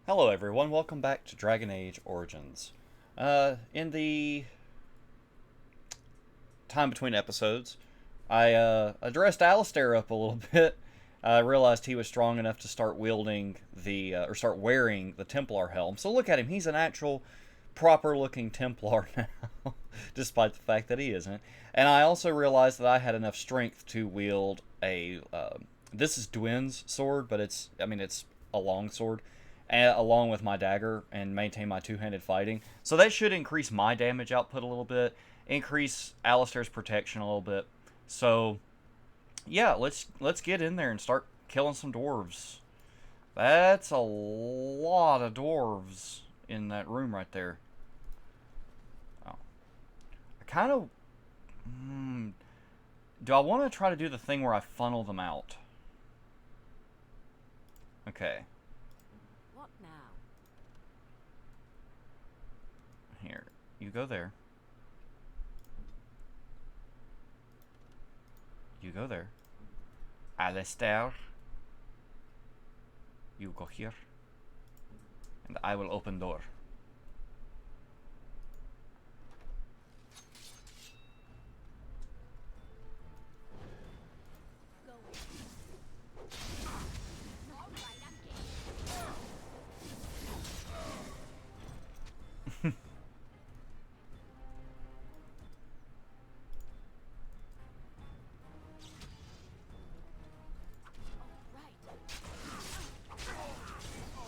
Hello everyone, welcome back to Dragon Age Origins. In the time between episodes, I addressed Alistair up a little bit. I realized he was strong enough to start wielding or start wearing the Templar helm. So look at him, he's an actual proper looking Templar now, despite the fact that he isn't. And I also realized that I had enough strength to wield this is Dwin's sword, but it's a long sword, along with my dagger, and maintain my two-handed fighting. So that should increase my damage output a little bit, increase Alistair's protection a little bit. So yeah, let's get in there and start killing some dwarves. That's a lot of dwarves in that room right there. Oh, I kind of do. I want to try to do the thing where I funnel them out. Okay. What now? Here, you go there. You go there. Alistair, you go here. And I will open door.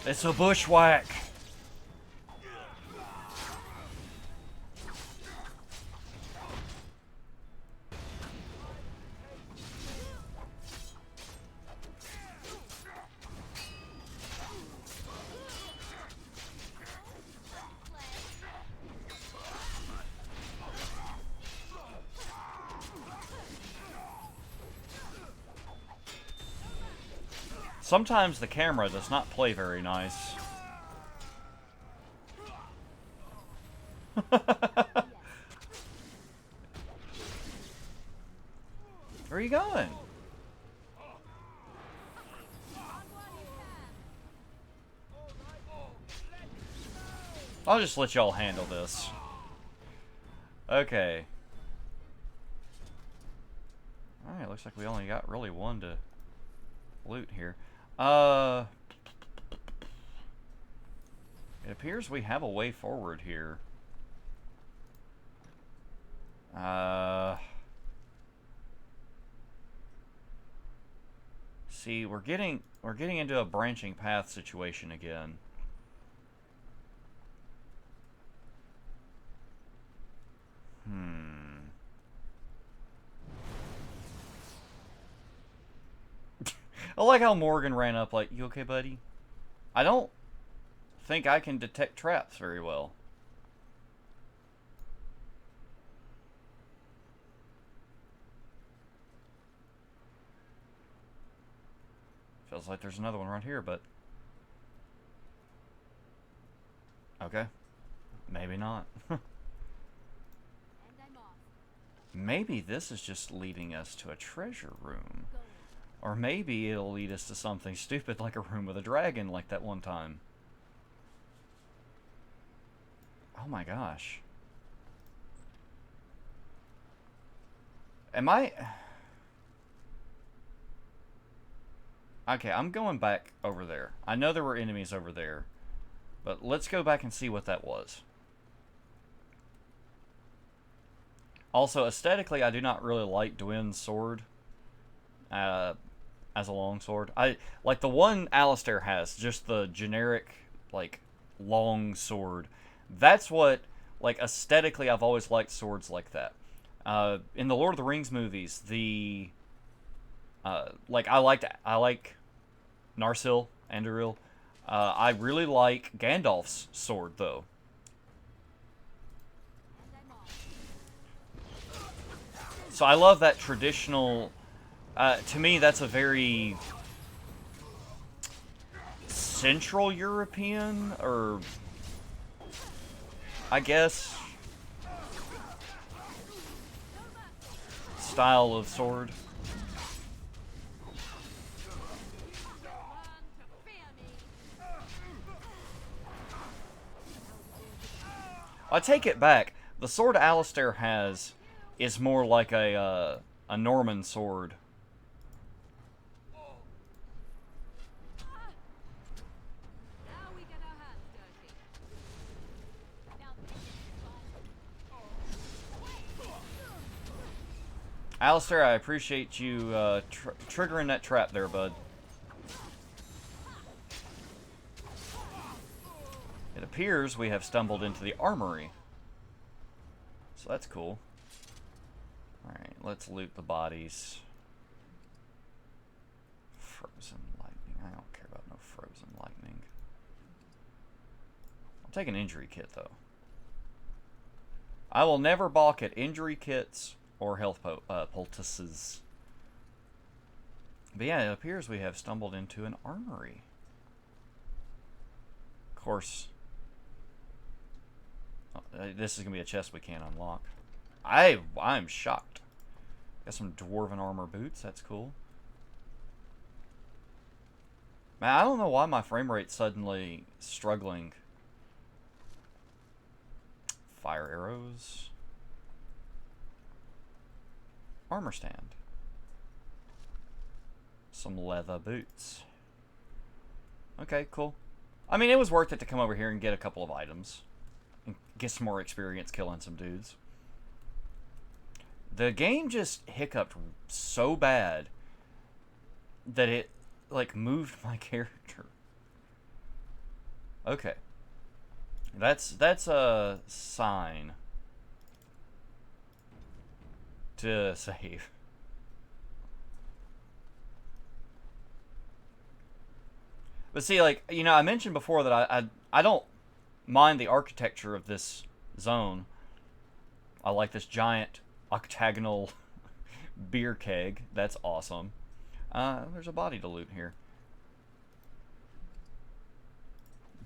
It's a bushwhack. Sometimes the camera does not play very nice. Where are you going? I'll just let y'all handle this. Okay. Alright, looks like we only got really one to loot here. It appears we have a way forward here. See, we're getting into a branching path situation again. I like how Morgan ran up like, "You okay, buddy?" I don't think I can detect traps very well. Feels like there's another one right here, but okay. Maybe not. Maybe this is just leading us to a treasure room. Or maybe it'll lead us to something stupid like a room with a dragon like that one time. Oh my gosh. Am I... Okay, I'm going back over there. I know there were enemies over there, but let's go back and see what that was. Also, aesthetically, I do not really like Dwin's sword as a long sword. I like the one Alistair has, just the generic like long sword. That's what, like, aesthetically I've always liked swords like that. In the Lord of the Rings movies, the like I like Narsil, Anduril. I really like Gandalf's sword though. So I love that traditional. To me, that's a very Central European, or I guess, style of sword. I take it back. The sword Alistair has is more like a Norman sword. Now we get our hands dirty. Alistair, I appreciate you triggering that trap there, bud. It appears we have stumbled into the armory. So that's cool. Alright, let's loot the bodies. Frozen lightning. I don't care about no frozen lightning. I'll take an injury kit, though. I will never balk at injury kits or health poultices. But yeah, it appears we have stumbled into an armory. Of course, this is going to be a chest we can't unlock. I'm shocked. Got some dwarven armor boots. That's cool. Man, I don't know why my frame rate's suddenly struggling. Fire arrows. Armor stand. Some leather boots. Okay, cool. I mean, it was worth it to come over here and get a couple of items. And get some more experience killing some dudes. The game just hiccuped so bad that it, like, moved my character. Okay. That's a sign to save. But see, like, you know, I mentioned before that I don't mind the architecture of this zone. I like this giant octagonal beer keg. That's awesome. There's a body to loot here.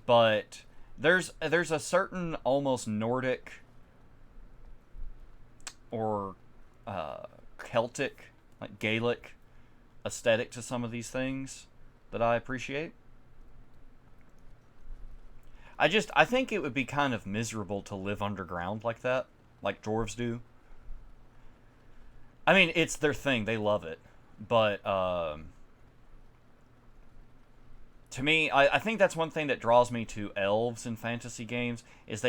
But there's a certain almost Nordic or Celtic, like Gaelic aesthetic to some of these things that I appreciate. I think it would be kind of miserable to live underground like that, like dwarves do. I mean, it's their thing; they love it. But to me, I think that's one thing that draws me to elves in fantasy games is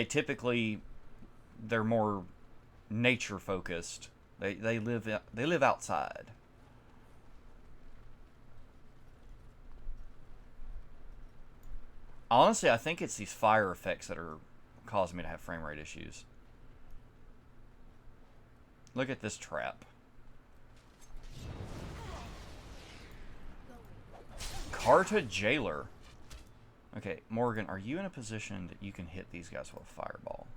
they're more nature focused. They live outside. Honestly, I think it's these fire effects that are causing me to have frame rate issues. Look at this trap. Carta Jailer. Okay, Morgan, are you in a position that you can hit these guys with a fireball?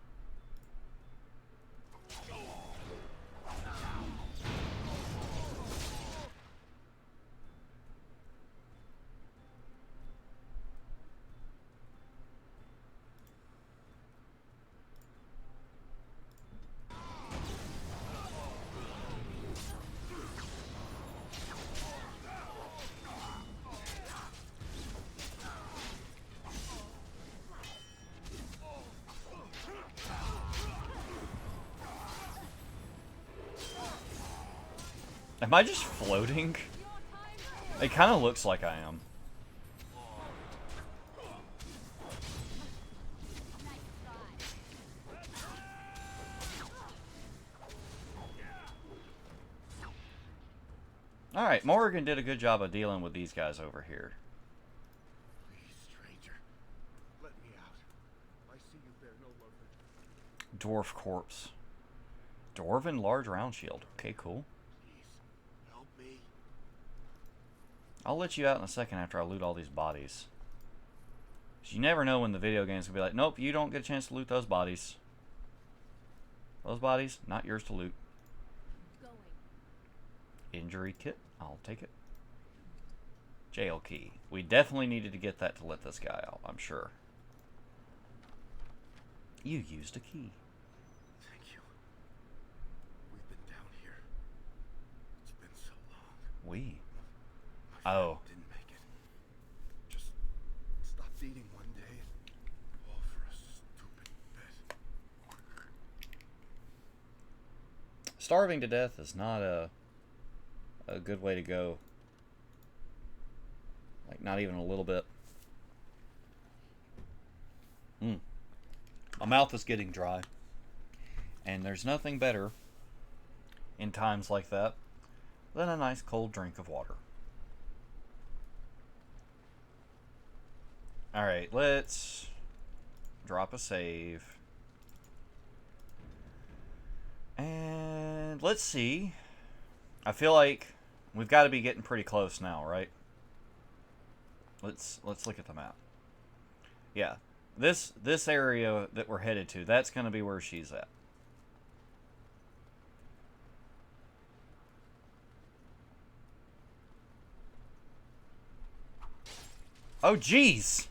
Am I just floating? It kind of looks like I am. Alright, Morgan did a good job of dealing with these guys over here. Please, stranger, let me out. I see you bear no love for... Dwarf corpse. Dwarven large round shield. Okay, cool. Please, help me. I'll let you out in a second after I loot all these bodies. 'Cause you never know when the video game's gonna be like, nope, you don't get a chance to loot those bodies. Those bodies, not yours to loot. Going. Injury kit, I'll take it. Jail key. We definitely needed to get that to let this guy out, I'm sure. You used a key. Thank you. We've been down here. It's been so long. We? My friend Oh. didn't make it. Just stopped eating one day and all for a stupid bet. Starving to death is not a good way to go. Like, not even a little bit. My mouth is getting dry. And there's nothing better in times like that than a nice cold drink of water. Alright, let's drop a save. And let's see. I feel like we've got to be getting pretty close now, right? Let's look at the map. Yeah. This area that we're headed to, that's going to be where she's at. Oh, jeez!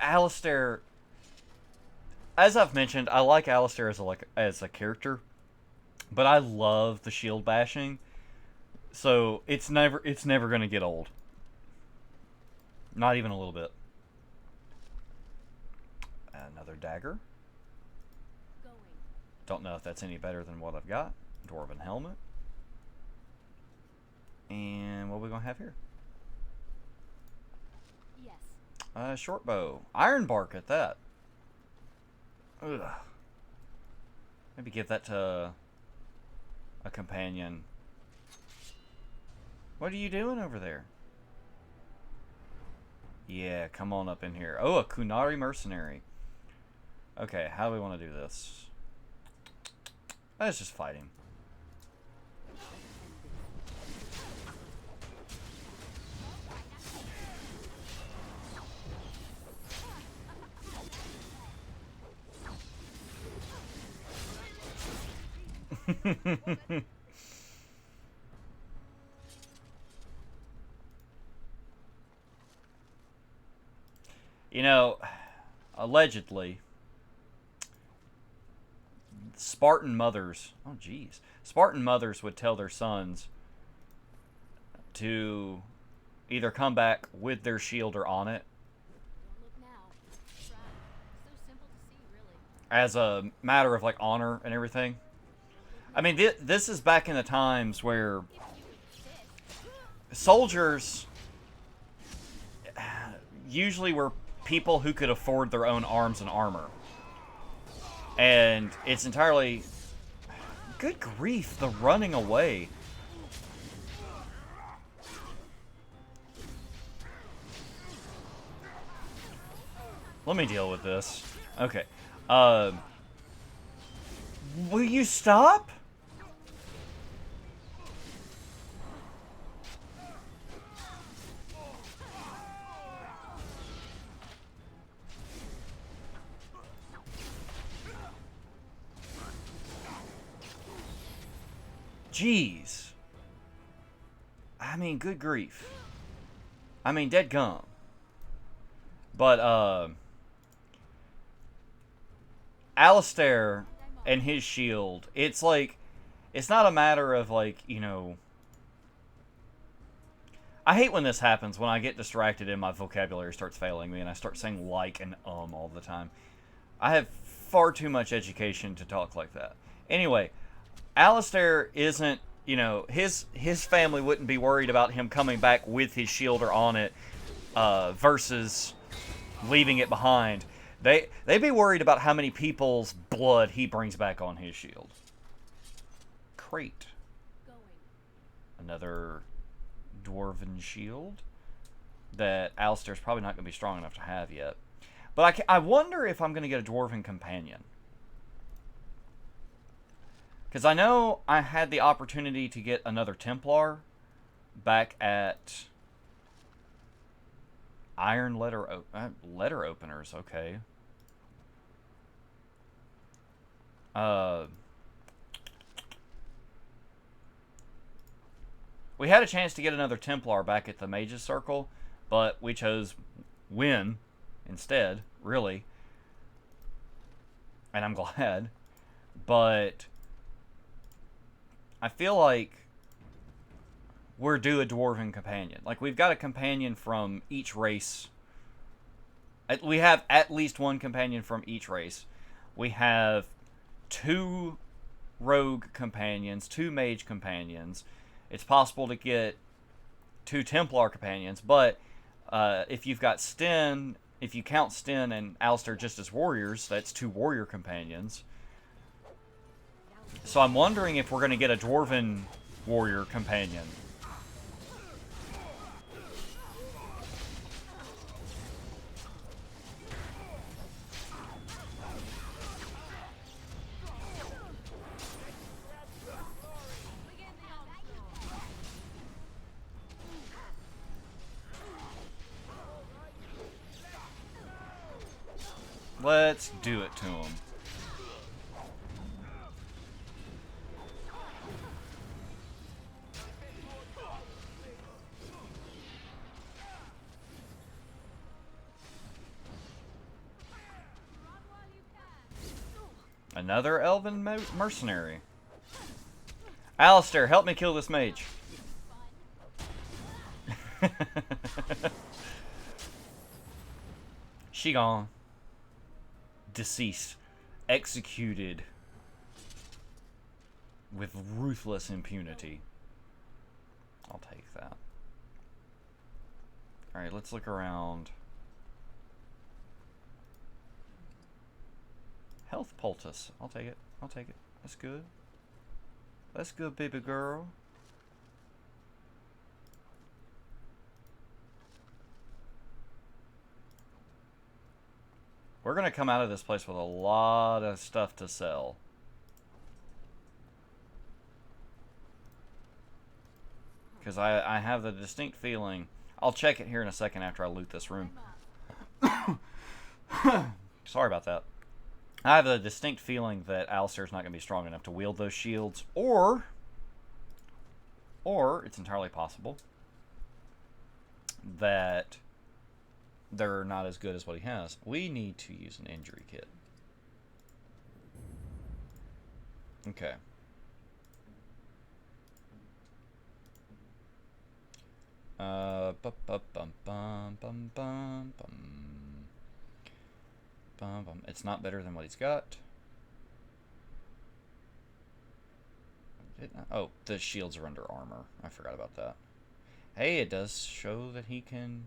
Alistair, as I've mentioned, I like Alistair as a character, but I love the shield bashing, so it's never gonna get old. Not even a little bit. Another dagger. Don't know if that's any better than what I've got. Dwarven helmet. And what are we gonna have here? Short bow. Iron bark at that. Ugh. Maybe give that to a companion. What are you doing over there? Yeah, come on up in here. Oh, a Kunari mercenary. Okay, how do we want to do this? Let's just fight him. You know, allegedly, Spartan mothers, oh geez, Spartan mothers would tell their sons to either come back with their shield or on it as a matter of like honor and everything. I mean, this is back in the times where soldiers usually were people who could afford their own arms and armor. And it's entirely... Good grief, the running away. Let me deal with this. Okay. Will you stop? Jeez. I mean, good grief. I mean, dead gum. But, Alistair and his shield, it's like, it's not a matter of like, you know... I hate when this happens, when I get distracted and my vocabulary starts failing me and I start saying like and all the time. I have far too much education to talk like that. Anyway, Alistair isn't, you know, his family wouldn't be worried about him coming back with his shield or on it versus leaving it behind. They'd be worried about how many people's blood he brings back on his shield. Crate. Another dwarven shield that Alistair's probably not going to be strong enough to have yet. But I wonder if I'm going to get a dwarven companion. Because I know I had the opportunity to get another Templar back at Iron Letter Openers, okay. We had a chance to get another Templar back at the Mage's Circle, but we chose Win instead, really. And I'm glad. But I feel like we're due a Dwarven companion. Like, we've got a companion from each race. We have at least one companion from each race. We have 2 rogue companions, 2 mage companions. It's possible to get 2 Templar companions, but if you've got Sten, if you count Sten and Alistair just as warriors, that's 2 warrior companions. So I'm wondering if we're going to get a Dwarven warrior companion. Let's do it to him. Another elven mercenary. Alistair, help me kill this mage. She gone. Deceased. Executed. With ruthless impunity. I'll take that. Alright, let's look around. Health poultice. I'll take it. I'll take it. That's good. That's good, baby girl. We're going to come out of this place with a lot of stuff to sell. Because I have the distinct feeling... I'll check it here in a second after I loot this room. Sorry about that. I have a distinct feeling that Alistair's not going to be strong enough to wield those shields. Or it's entirely possible that they're not as good as what he has. We need to use an injury kit. Okay. It's not better than what he's got. Oh, the shields are under armor. I forgot about that. Hey, it does show that he can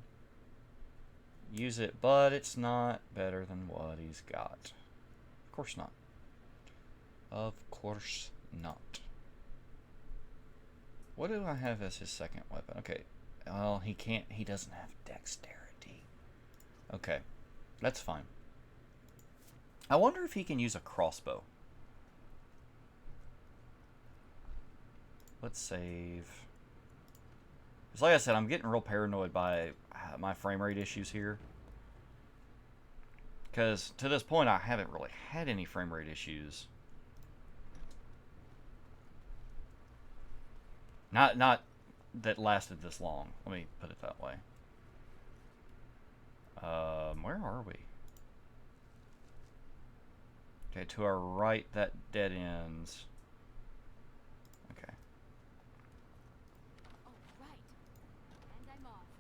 use it, but it's not better than what he's got. Of course not. Of course not. What do I have as his second weapon? Okay. Well, he doesn't have dexterity. Okay. That's fine. I wonder if he can use a crossbow. Let's save. Because like I said, I'm getting real paranoid by my frame rate issues here. Because to this point, I haven't really had any frame rate issues. Not that lasted this long. Let me put it that way. Where are we? Okay, to our right, that dead ends. Okay.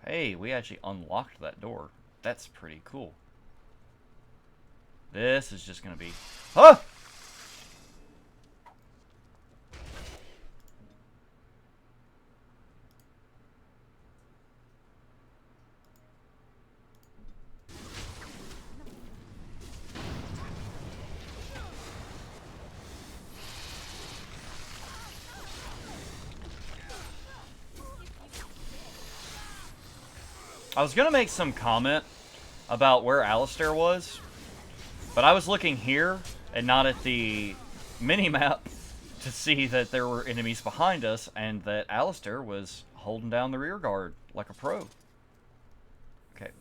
Hey, we actually unlocked that door. That's pretty cool. This is just gonna be... Huh! I was gonna make some comment about where Alistair was, but I was looking here and not at the mini-map to see that there were enemies behind us and that Alistair was holding down the rear guard like a pro. Okay.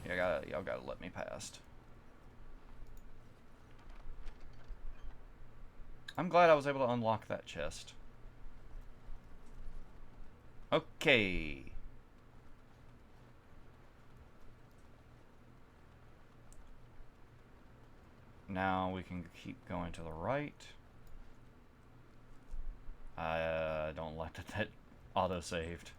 Y'all gotta let me past. I'm glad I was able to unlock that chest. Okay. Now we can keep going to the right. I don't like that auto-saved.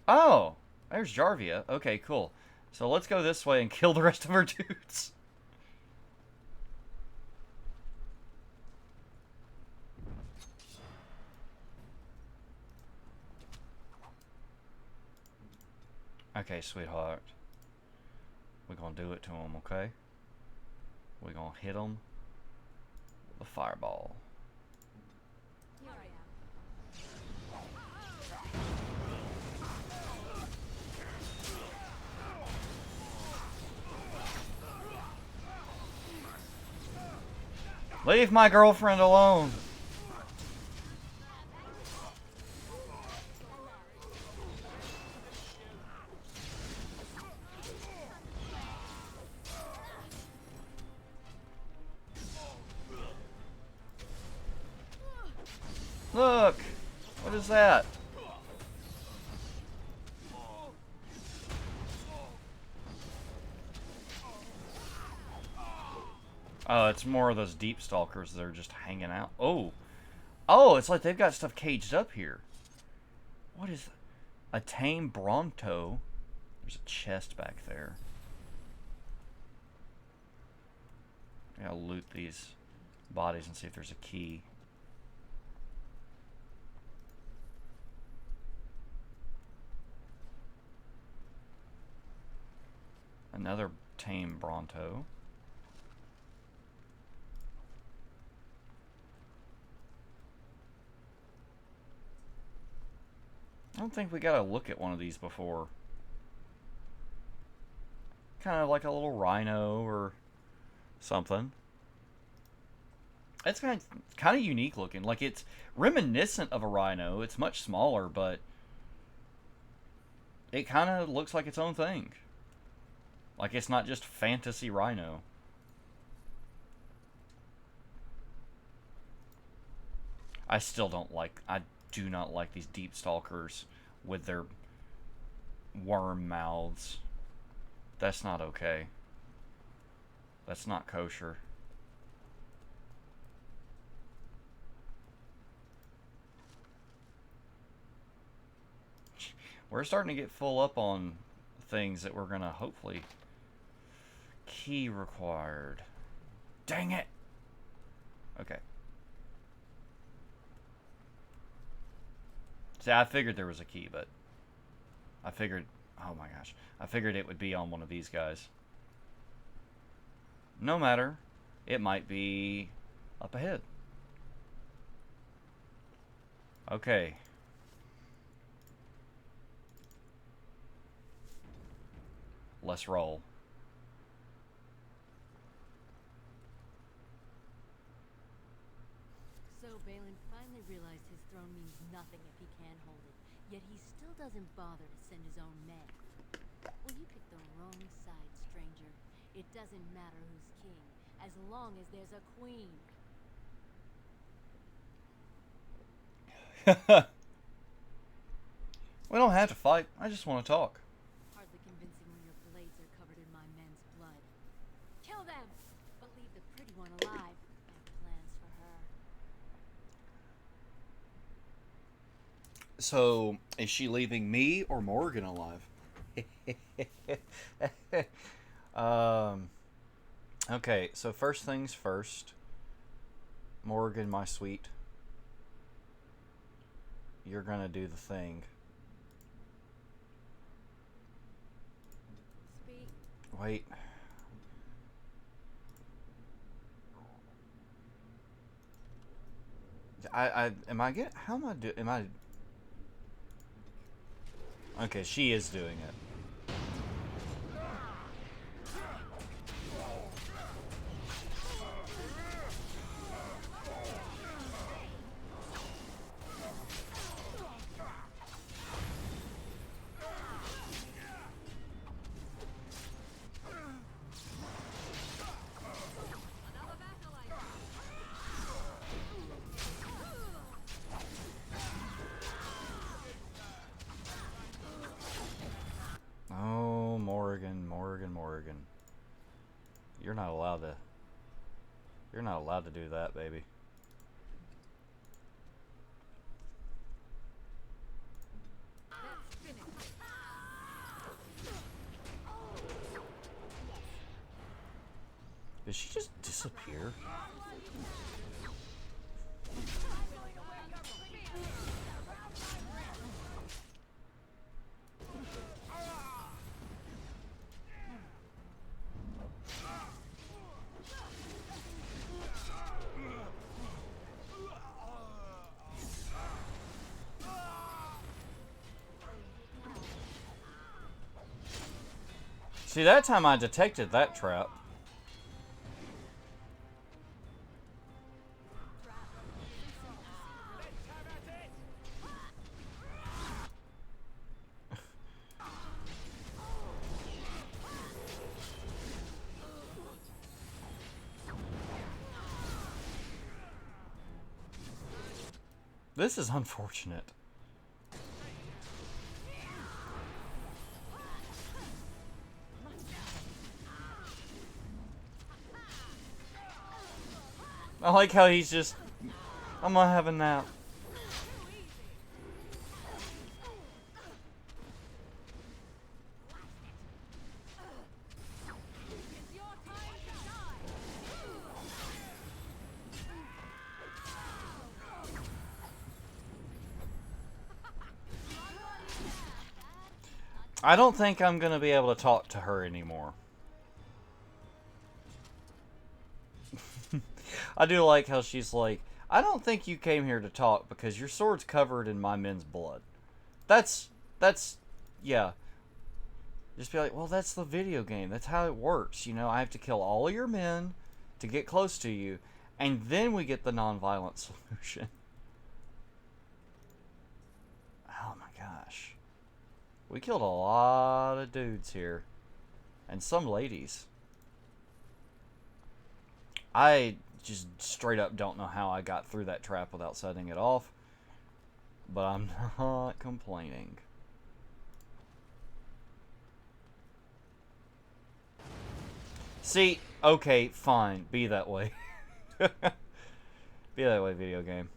Oh! There's Jarvia. Okay, cool. So let's go this way and kill the rest of our dudes. Okay, sweetheart. We're gonna do it to him, okay? We're gonna hit him with a fireball. Here I am. Leave my girlfriend alone! Look! What is that? Oh, it's more of those deep stalkers that are just hanging out. Oh! Oh, it's like they've got stuff caged up here. What is that? A tame Bronto. There's a chest back there. I gotta loot these bodies and see if there's a key. Another tame Bronto. I don't think we got to look at one of these before. Kind of like a little rhino or something. It's kind of unique looking. Like, it's reminiscent of a rhino. It's much smaller, but it kind of looks like its own thing. Like, it's not just fantasy rhino. I still don't like... I do not like these deep stalkers with their worm mouths. That's not okay. That's not kosher. We're starting to get full up on things that we're gonna hopefully... Key required. Dang it! Okay. See, I figured there was a key, but... I figured... Oh my gosh. I figured it would be on one of these guys. No matter. It might be up ahead. Okay. Let's roll. So Balin finally realized his throne means nothing if he can't hold it. Yet he still doesn't bother to send his own men. Well, you picked the wrong side, stranger. It doesn't matter who's king, as long as there's a queen. We don't have to fight. I just want to talk. Hardly convincing when your blades are covered in my men's blood. Kill them, but leave the pretty one alive. I have plans for her. So, is she leaving me or Morgan alive? Okay, so first things first. Morgan, my sweet. You're gonna do the thing. Speak. Wait. Am I get how am I do am I Okay, she is doing it. Another battle, You're not allowed to. You're not allowed to do that, baby. Did she just disappear? See, that time I detected that trap. This is unfortunate. I like how he's just, I'm gonna have a nap. I don't think I'm gonna be able to talk to her anymore. I do like how she's like, I don't think you came here to talk because your sword's covered in my men's blood. That's, yeah. Just be like, well, that's the video game. That's how it works. You know, I have to kill all of your men to get close to you, and then we get the non-violent solution. Oh my gosh. We killed a lot of dudes here. And some ladies. I just straight up don't know how I got through that trap without setting it off. But I'm not complaining. See, okay, fine. Be that way. Be that way, video game.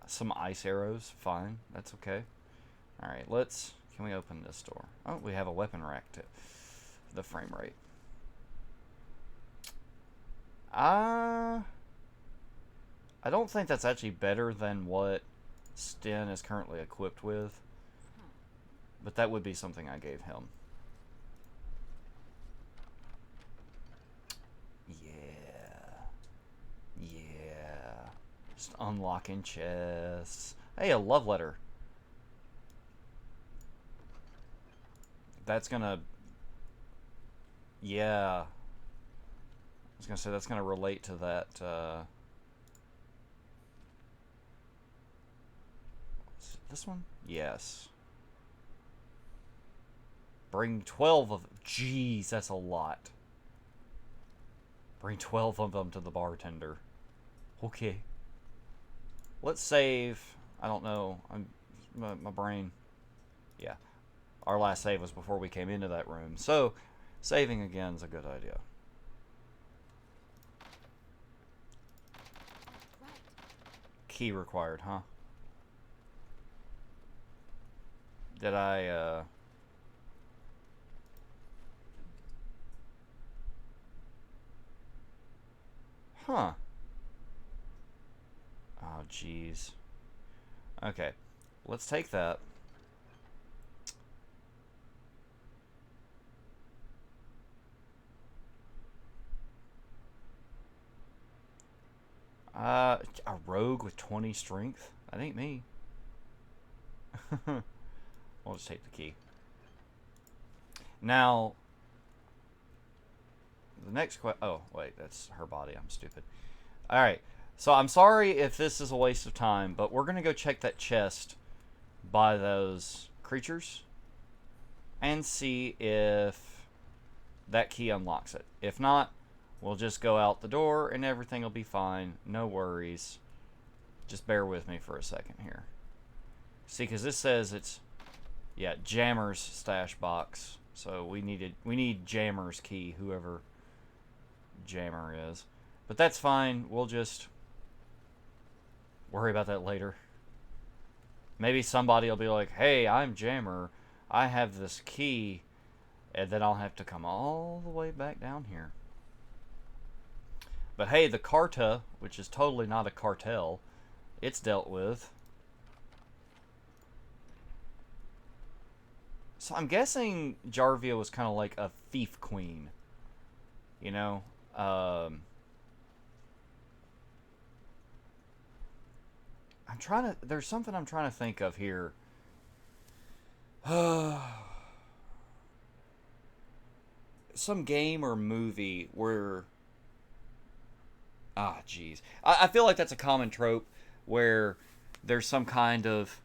Some ice arrows, fine. That's okay. Alright, can we open this door? Oh, we have a weapon rack to the frame rate. I don't think that's actually better than what Sten is currently equipped with. But that would be something I gave him. Yeah. Just unlocking chests. Hey, a love letter. That's gonna... Yeah. I was gonna say that's gonna relate to that, is it this one? Yes. Bring 12 of them. Jeez, that's a lot. Bring 12 of them to the bartender. Okay. Let's save. I don't know. My brain. Yeah. Our last save was before we came into that room. So, saving again is a good idea. Key required, huh? Did I, Huh. Oh, jeez. Okay. Let's take that. A rogue with 20 strength? That ain't me. We'll just take the key. Now, the next oh, wait, that's her body. I'm stupid. Alright, so I'm sorry if this is a waste of time, but we're going to go check that chest by those creatures and see if that key unlocks it. If not, we'll just go out the door and everything will be fine. No worries. Just bear with me for a second here. See, because this says it's, yeah, Jammer's stash box. So we need Jammer's key, whoever Jammer is. But that's fine. We'll just worry about that later. Maybe somebody will be like, "Hey, I'm Jammer. I have this key," and then I'll have to come all the way back down here. But hey, the Carta, which is totally not a cartel, it's dealt with. So I'm guessing Jarvia was kind of like a thief queen. You know? I'm trying to... There's something I'm trying to think of here. Some game or movie where... Ah, jeez. I feel like that's a common trope where there's some kind of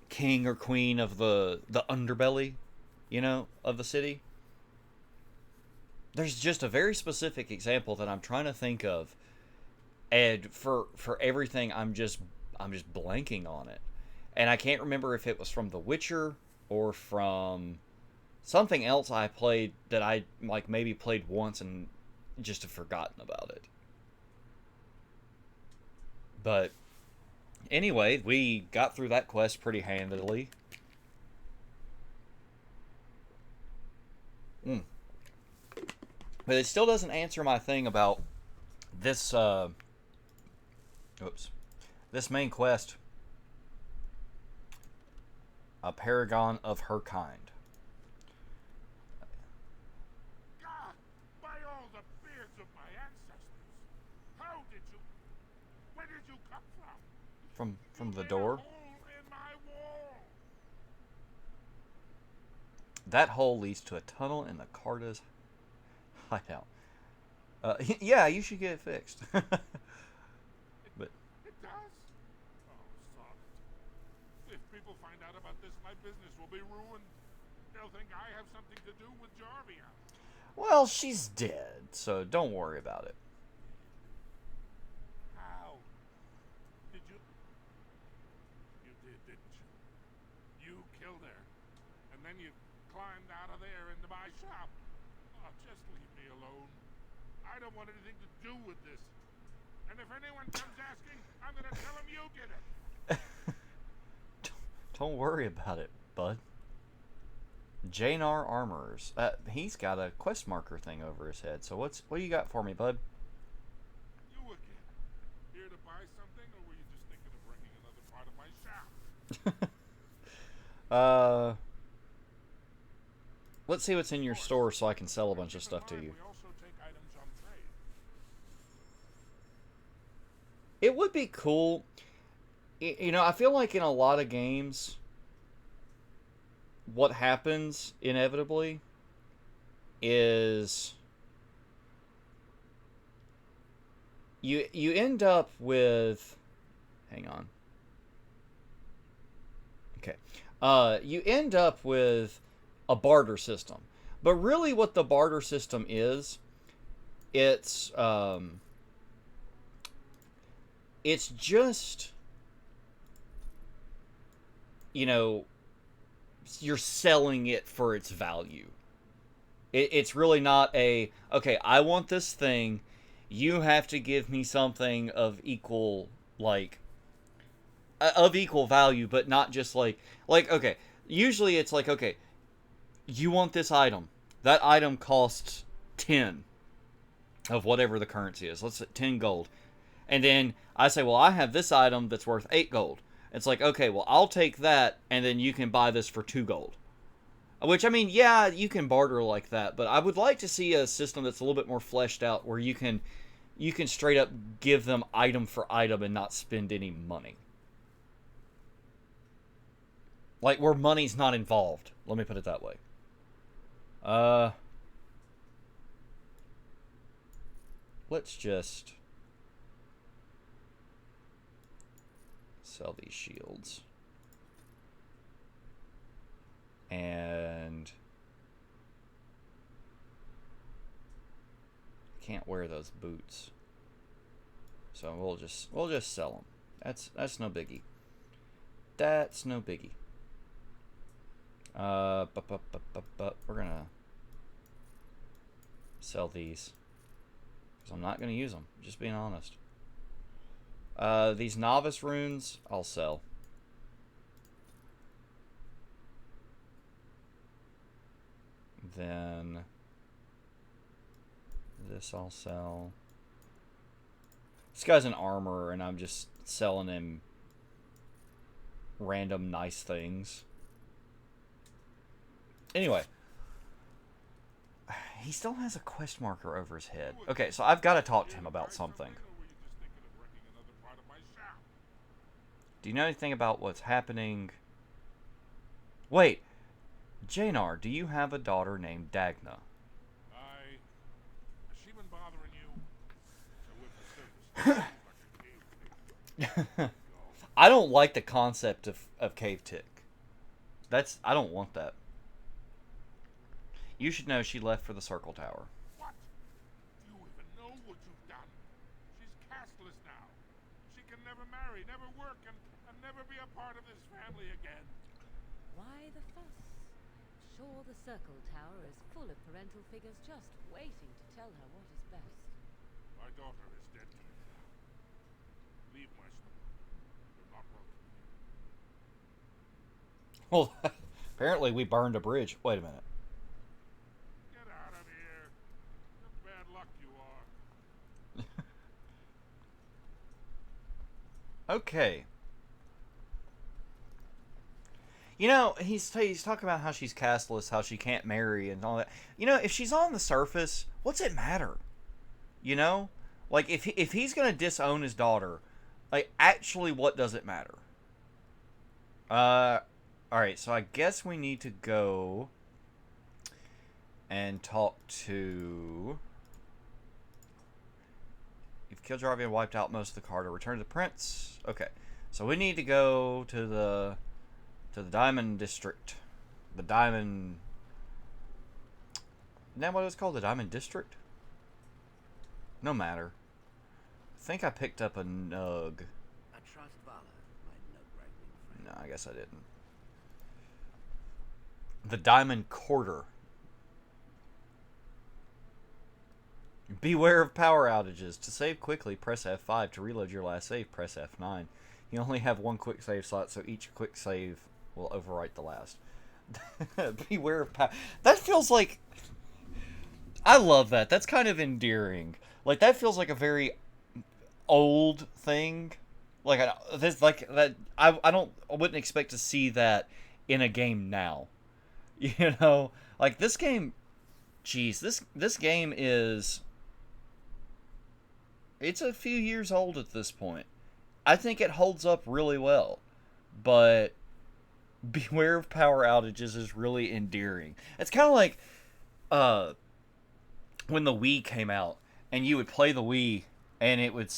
king or queen of the underbelly, you know, of the city. There's just a very specific example that I'm trying to think of, and for everything I'm just blanking on it, and I can't remember if it was from The Witcher or from something else I played that I like maybe played once and just have forgotten about it. But anyway, we got through that quest pretty handily. Mm. But it still doesn't answer my thing about this. Oops. This main quest, a paragon of her kind. God, by all the beards of my ancestors! How did you... Where did you come from? From You the made door. A hole in my wall! That hole leads to a tunnel in the Carta's hideout. Yeah, you should get it fixed. But It does? Oh, solid. If people find out about this, my business will be ruined. They'll think I have something to do with Jarvia. well, she's dead, so don't worry about it. How? Did you... You did, didn't you? You killed her. And then you climbed out of there into my shop. Oh, just leave me alone. I don't want anything to do with this. And if anyone comes asking, I'm gonna tell them you did it. Don't worry about it, bud. Janar Armorers. He's got a quest marker thing over his head. So what do you got for me, bud? You again. Here to buy something, or were you just thinking of wrecking another part of my shop? Let's see what's in your store so I can sell a bunch of Keep in stuff to mind, you. we also take items on trade. It would be cool. You know, I feel like in a lot of games, what happens inevitably is you end up with... Hang on. Okay. You end up with a barter system. But really what the barter system is, it's just, you know, you're selling it for its value. It's really not a, okay, I want this thing, you have to give me something of equal, like, of equal value, but not just like, okay, usually it's like, okay, you want this item. That item costs 10 of whatever the currency is. Let's say 10 gold. And then I say, well, I have this item that's worth 8 gold. It's like, okay, well, I'll take that, and then you can buy this for 2 gold. Which, I mean, yeah, you can barter like that, but I would like to see a system that's a little bit more fleshed out where you can straight up give them item for item and not spend any money. Like, where money's not involved. Let me put it that way. Let's just sell these shields. And can't wear those boots. So we'll just sell them. That's no biggie. That's no biggie. But we're gonna sell these because I'm not gonna use them. Just being honest. These novice runes, I'll sell. Then this I'll sell. This guy's an armorer, and I'm just selling him random nice things. Anyway, he still has a quest marker over his head. Okay, so I've got to talk to him about something. Do you know anything about what's happening? Wait, Janar, do you have a daughter named Dagna? Has she been bothering you? So with the surface, I don't like the concept of cave tick. I don't want that. You should know she left for the Circle Tower. What? Do you even know what you've done? She's castless now. She can never marry, never work, and never be a part of this family again. Why the fuss? Sure, the Circle Tower is full of parental figures just waiting to tell her what is best. My daughter is dead to me now. Leave my store. You're not welcome here. Well, apparently we burned a bridge. Wait a minute. Get out of here. What bad luck you are. Okay. You know, he's talking about how she's castless, how she can't marry, and all that. You know, if she's on the surface, what's it matter? You know, like if he's gonna disown his daughter, like actually, what does it matter? All right. So I guess we need to go and talk to. You've killed Jarvie and wiped out most of the Carter. Return to the prince. Okay, so we need to go to the Diamond District. The Diamond... Isn't that what it was called? The Diamond District? No matter. I think I picked up a nug. I trust Vala, my nug-wrangling friend. No, I guess I didn't. The Diamond Quarter. Beware of power outages. To save quickly, press F5. To reload your last save, press F9. You only have one quick save slot, so each quick save will overwrite the last. Beware of power. That feels like... I love that. That's kind of endearing. Like, that feels like a very old thing. Like, I wouldn't expect to see that in a game now. You know? Like, this game... Jeez, this game is... It's a few years old at this point. I think it holds up really well. But beware of power outages is really endearing. It's kind of like when the Wii came out and you would play the Wii and it would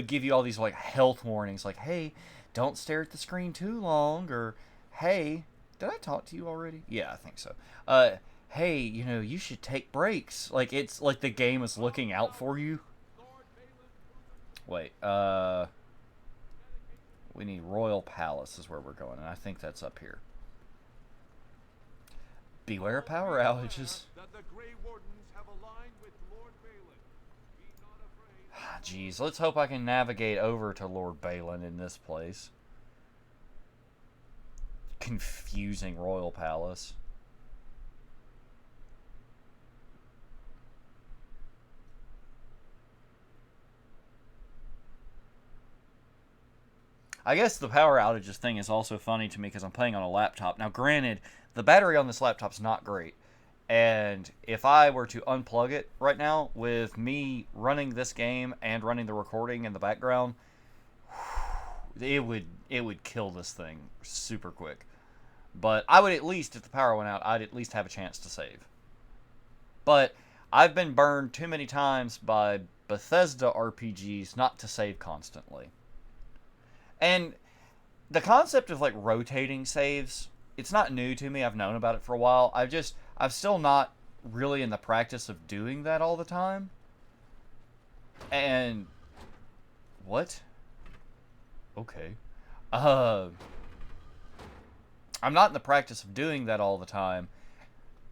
give you all these like health warnings like, hey, don't stare at the screen too long, or hey, did I talk to you already? Yeah, I think so. Hey, you know, you should take breaks. Like, it's like the game is looking out for you. Wait, we need Royal Palace is where we're going, and I think that's up here. Beware of power outages. Jeez, let's hope I can navigate over to Lord Balin in this place. Confusing Royal Palace. I guess the power outages thing is also funny to me because I'm playing on a laptop. Now, granted, the battery on this laptop's not great. And if I were to unplug it right now, with me running this game and running the recording in the background, it would kill this thing super quick. But I would at least, if the power went out, I'd at least have a chance to save. But I've been burned too many times by Bethesda RPGs not to save constantly. And the concept of like rotating saves, it's not new to me. I've known about it for a while. I'm still not really in the practice of doing that all the time. And what? Okay. I'm not in the practice of doing that all the time.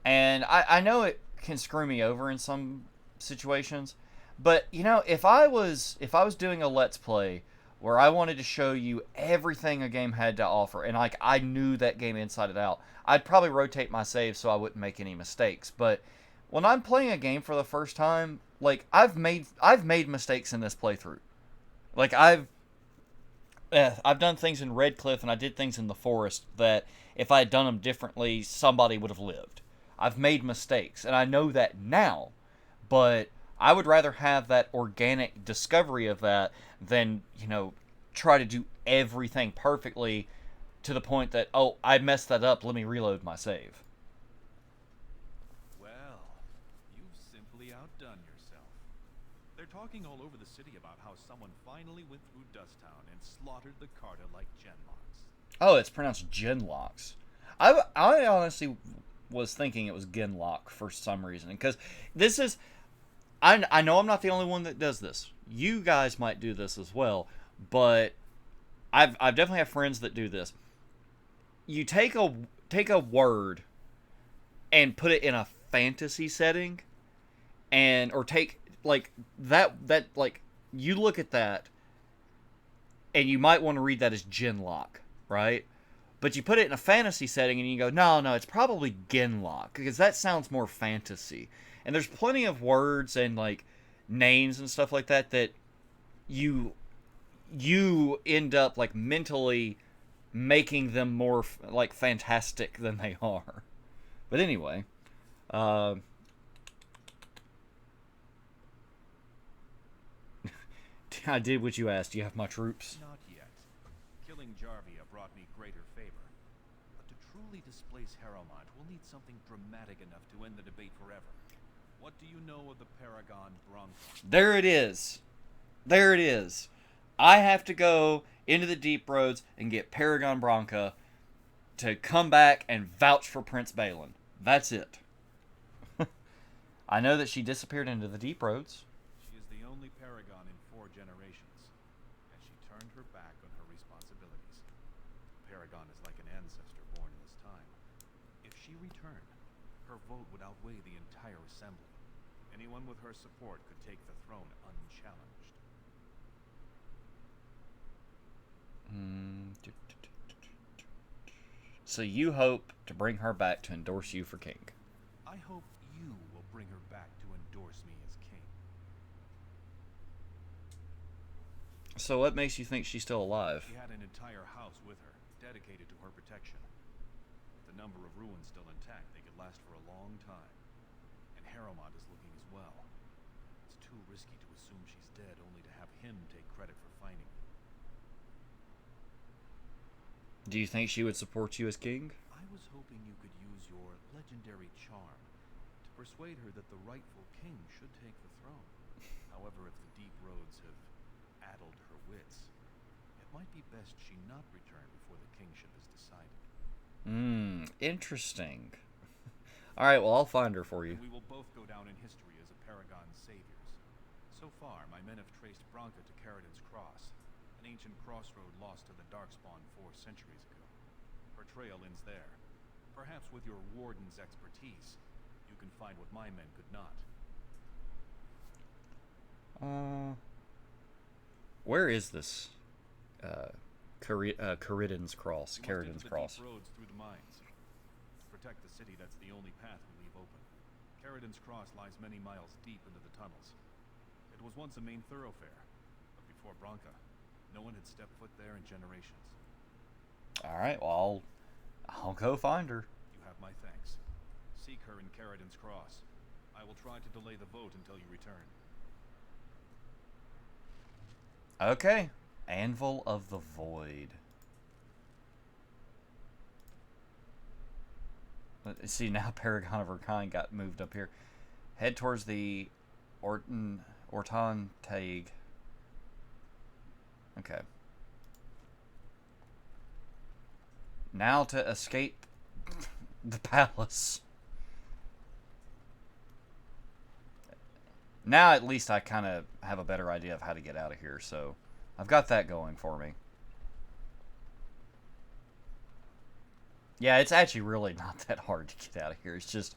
And I know it can screw me over in some situations, but if I was doing a let's play where I wanted to show you everything a game had to offer, and like I knew that game inside and out, I'd probably rotate my saves so I wouldn't make any mistakes. But when I'm playing a game for the first time, like I've made mistakes in this playthrough. Like I've done things in Redcliffe and I did things in the forest that if I had done them differently, somebody would have lived. I've made mistakes, and I know that now, but I would rather have that organic discovery of that than, try to do everything perfectly to the point that, oh, I messed that up, let me reload my save. Well, you've simply outdone yourself. They're talking all over the city about how someone finally went through Dusttown and slaughtered the Carta like Genlocks. Oh, it's pronounced Genlocks. I honestly was thinking it was Genlock for some reason. Because this is. I know I'm not the only one that does this. You guys might do this as well. But I've definitely have friends that do this. You take a word and put it in a fantasy setting, or take like that like you look at that and you might want to read that as Genlock, right? But you put it in a fantasy setting and you go, no, no, it's probably Genlock because that sounds more fantasy. And there's plenty of words and like names and stuff like that that you end up like mentally making them more like fantastic than they are. But anyway, uh, I did what you asked. Do you have my troops? Not yet. Killing Jarvia brought me greater favor. But to truly displace Harrowmont, we'll need something dramatic enough to end the debate forever. What do you know of the Paragon Bronco? There it is. There it is. I have to go into the deep roads and get Paragon Bronca to come back and vouch for Prince Balin. That's it. I know that she disappeared into the deep roads. She is the only Paragon in 4 generations, and she turned her back on her responsibilities. Paragon is like an ancestor born in this time. If she returned, her vote would outweigh the entire assembly. Anyone with her support could take the throne unchallenged. So you hope to bring her back to endorse you for king. I hope you will bring her back to endorse me as king. So what makes you think she's still alive? She had an entire house with her, dedicated to her protection. With the number of ruins still intact, they could last for a long time. And Harrowmont is looking as well. It's too risky to assume she's dead only to have him take credit for finding me. Do you think she would support you as king? I was hoping you could use your legendary charm to persuade her that the rightful king should take the throne. However, if the deep roads have addled her wits, it might be best she not return before the kingship is decided. Interesting. Alright, well, I'll find her for you. And we will both go down in history as a Paragon's saviors. So far, my men have traced Bronca to Caridin's Cross, an ancient crossroad lost to the Darkspawn 4 centuries ago. Her trail ends there. Perhaps with your warden's expertise, you can find what my men could not. Where is this? Caridin's Cross. Caridin's Cross. Deep roads through the mines. To protect the city, that's the only path we leave open. Caridin's Cross lies many miles deep into the tunnels. It was once a main thoroughfare, but before Bronca, no one had stepped foot there in generations. Alright, well, I'll go find her. You have my thanks. Seek her in Caridin's Cross. I will try to delay the vote until you return. Okay. Anvil of the Void. Let's see, now Paragon of her kind got moved up here. Head towards the Orton Tag. Okay. Now to escape the palace. Now at least I kind of have a better idea of how to get out of here, so I've got that going for me. Yeah, it's actually really not that hard to get out of here. It's just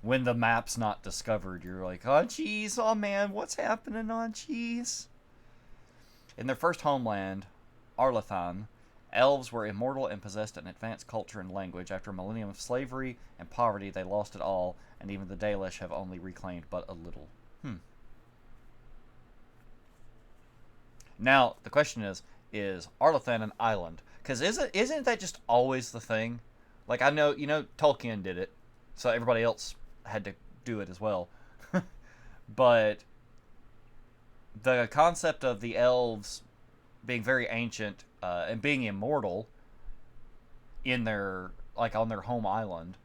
when the map's not discovered, you're like, oh, jeez, oh, man, what's happening on jeez? In their first homeland, Arlathan, elves were immortal and possessed an advanced culture and language. After a millennium of slavery and poverty, they lost it all, and even the Dalish have only reclaimed but a little. Now, the question is Arlathan an island? Because isn't that just always the thing? Like, I know, Tolkien did it, so everybody else had to do it as well. But the concept of the elves being very ancient and being immortal in their, like, on their home island,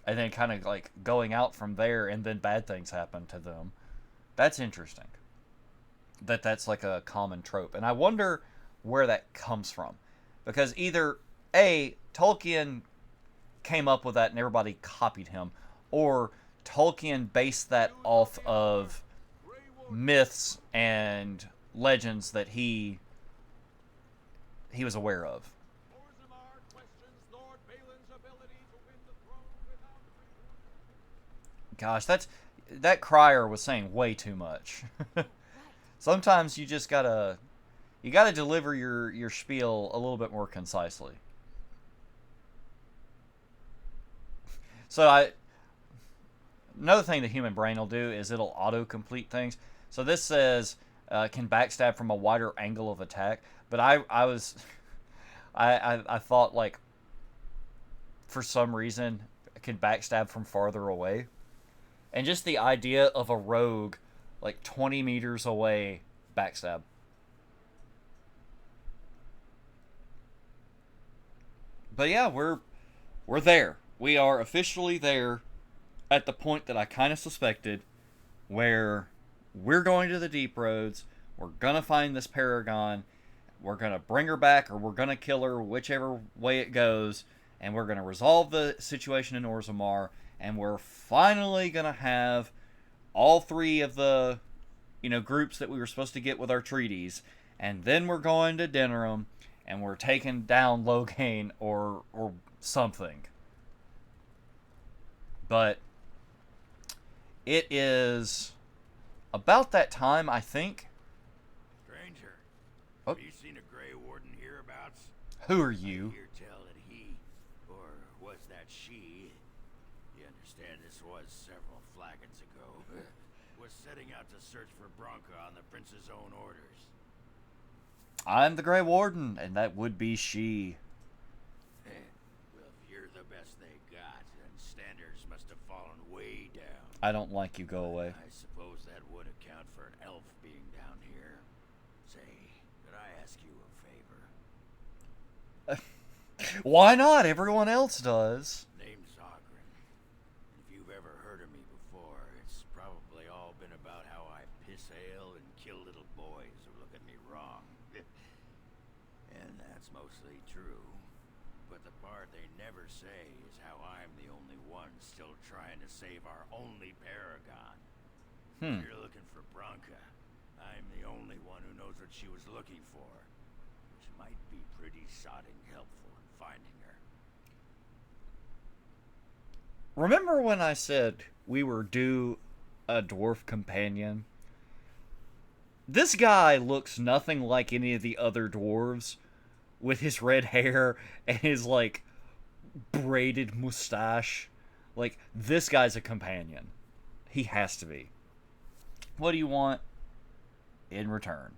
and then kind of, like, going out from there, and then bad things happen to them. That's interesting. That's like a common trope. And I wonder where that comes from. Because either, A, Tolkien came up with that and everybody copied him, or Tolkien based that off of myths and legends that he was aware of. Gosh, that crier was saying way too much. Sometimes you just gotta deliver your spiel a little bit more concisely. So another thing the human brain will do is it'll auto-complete things. So this says can backstab from a wider angle of attack, but I was I thought, like, for some reason can backstab from farther away, and just the idea of a rogue like 20 meters away backstab. But yeah, we're there. We are officially there at the point that I kind of suspected, where we're going to the deep roads. We're gonna find this Paragon. We're gonna bring her back, or we're gonna kill her, whichever way it goes. And we're gonna resolve the situation in Orzammar. And we're finally gonna have all three of the, groups that we were supposed to get with our treaties. And then we're going to Denerim, and we're taking down Loghain or something. But it is about that time, I think. Stranger, Oh. have you seen a Grey Warden hereabouts? Who are I you? hear tell that he, or was that she, you understand this was several flagons ago, was setting out to search for Bronca on the prince's own orders. I'm the Grey Warden, and that would be she. Well, if you're the best they got, then standards must have fallen way down. I don't like you. Go away. I suppose that would account for an elf being down here. Say, could I ask you a favor? Why not? Everyone else does. Name's Ogren. If you've ever heard of me before, it's probably all been about how I piss ale and kill little boys who look at me wrong. And that's mostly true. But the part they never say is how I'm the only one still trying to save our only Paragon. If you're looking for Bronca, I'm the only one who knows what she was looking for, which might be pretty sodding helpful in finding her. Remember when I said we were due a dwarf companion? This guy looks nothing like any of the other dwarves, with his red hair and his, like, braided mustache. Like, this guy's a companion. He has to be. What do you want in return?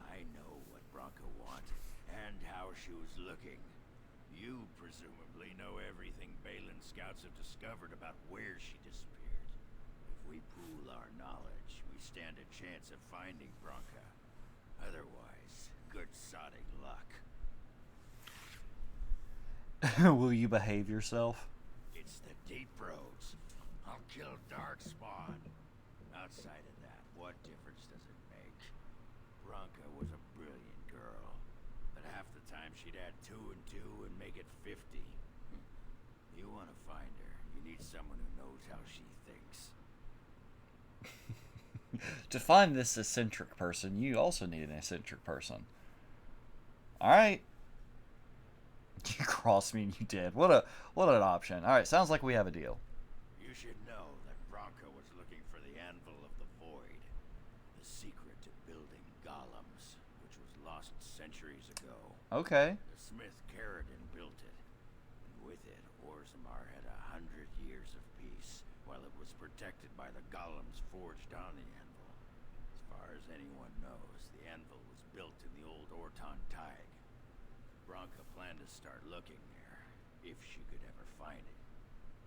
I know what Bronca wanted, and how she was looking. You presumably know everything Balin scouts have discovered about where she disappeared. If we pool our knowledge, we stand a chance of finding Bronca. Otherwise, good sodding luck. Will you behave yourself? It's the deep roads. I'll kill Darkspawn. Outside of that, what difference does it make? Bronca was a brilliant girl, but half the time she'd add 2 and 2 and make it 50. You want to find her, you need someone who knows how she thinks. To find this eccentric person, you also need an eccentric person. Alright. You crossed me and you did. What an option. All right, sounds like we have a deal. You should know that Bronca was looking for the Anvil of the Void, the secret to building golems, which was lost centuries ago. Okay. The smith Carradine built it, and with it, Orzammar had 100 years of peace, while it was protected by the golems forged on the anvil. As far as anyone knows, the anvil was built in the old Orton Tig. Bronca planned to start looking there, if she could ever find it.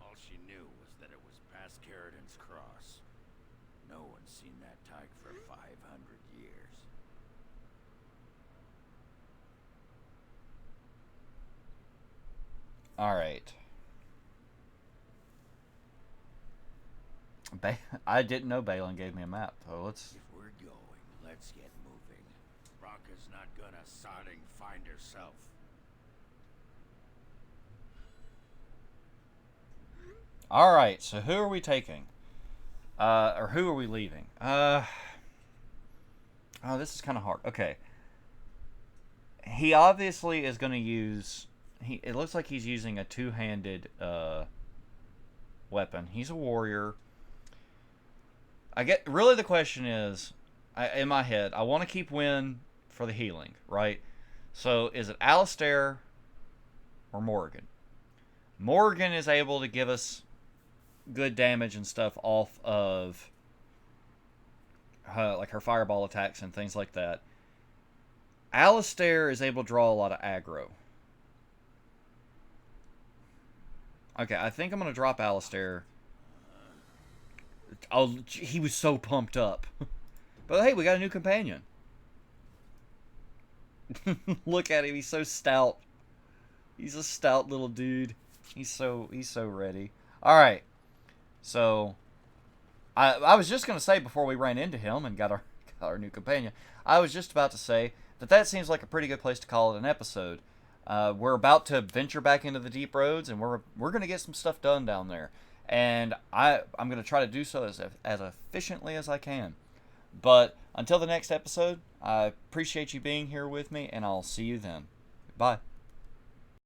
All she knew was that it was past Carradine's cross. No one's seen that Tig for 500 years. All right. I didn't know Balin gave me a map, so let's. If we're going, let's get moving. Bronca's not gonna sodding find herself. All right. So who are we taking? Or who are we leaving? Oh, this is kind of hard. Okay. He obviously is going to use. It looks like he's using a two-handed weapon. He's a warrior. Really the question is, in my head, I want to keep Wynn for the healing, right? So is it Alistair or Morgan? Morgan is able to give us good damage and stuff off of like her fireball attacks and things like that. Alistair is able to draw a lot of aggro. Okay, I think I'm going to drop Alistair. Oh, he was so pumped up. But hey, we got a new companion. Look at him, he's so stout. He's a stout little dude. He's so ready. All right. So I was just going to say before we ran into him and got our new companion, I was just about to say that seems like a pretty good place to call it an episode. We're about to venture back into the deep roads, and we're going to get some stuff done down there. And I'm going to try to do so as efficiently as I can. But until the next episode, I appreciate you being here with me, and I'll see you then. Bye.